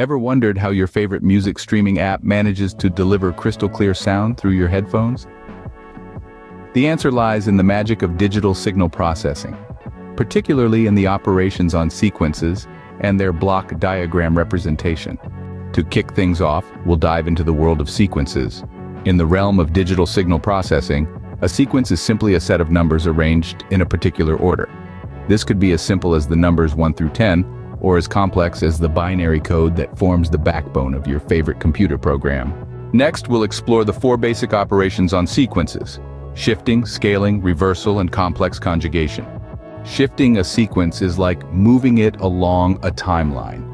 Ever wondered how your favorite music streaming app manages to deliver crystal clear sound through your headphones? The answer lies in the magic of digital signal processing, particularly in the operations on sequences and their block diagram representation. To kick things off, we'll dive into the world of sequences. In the realm of digital signal processing, a sequence is simply a set of numbers arranged in a particular order. This could be as simple as the numbers 1 through 10, or as complex as the binary code that forms the backbone of your favorite computer program. Next, we'll explore the 4 basic operations on sequences: shifting, scaling, reversal, and complex conjugation. Shifting a sequence is like moving it along a timeline.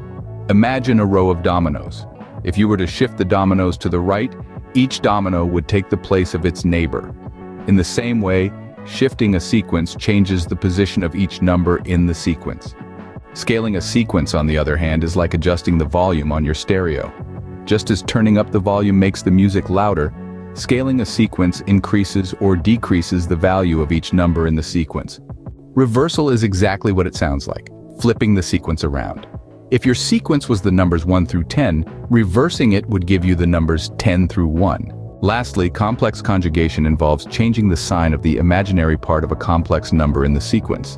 Imagine a row of dominoes. If you were to shift the dominoes to the right, each domino would take the place of its neighbor. In the same way, shifting a sequence changes the position of each number in the sequence. Scaling a sequence, on the other hand, is like adjusting the volume on your stereo. Just as turning up the volume makes the music louder, scaling a sequence increases or decreases the value of each number in the sequence. Reversal is exactly what it sounds like, flipping the sequence around. If your sequence was the numbers 1 through 10, reversing it would give you the numbers 10 through 1. Lastly, complex conjugation involves changing the sign of the imaginary part of a complex number in the sequence.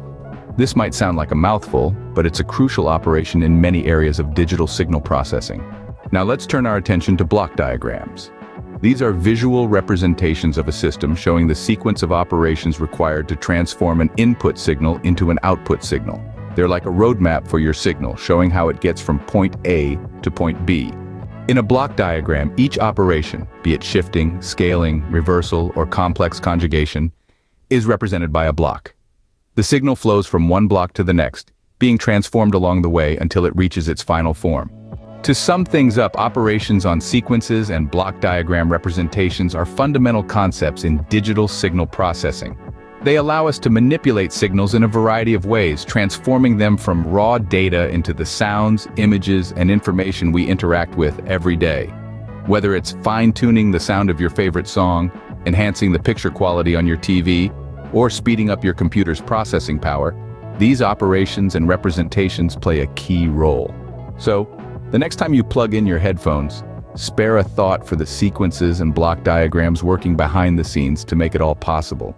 This might sound like a mouthful, but it's a crucial operation in many areas of digital signal processing. Now let's turn our attention to block diagrams. These are visual representations of a system showing the sequence of operations required to transform an input signal into an output signal. They're like a roadmap for your signal, showing how it gets from point A to point B. In a block diagram, each operation, be it shifting, scaling, reversal, or complex conjugation, is represented by a block. The signal flows from one block to the next, being transformed along the way until it reaches its final form. To sum things up, operations on sequences and block diagram representations are fundamental concepts in digital signal processing. They allow us to manipulate signals in a variety of ways, transforming them from raw data into the sounds, images, and information we interact with every day. Whether it's fine-tuning the sound of your favorite song, enhancing the picture quality on your TV, or speeding up your computer's processing power, these operations and representations play a key role. So, the next time you plug in your headphones, spare a thought for the sequences and block diagrams working behind the scenes to make it all possible.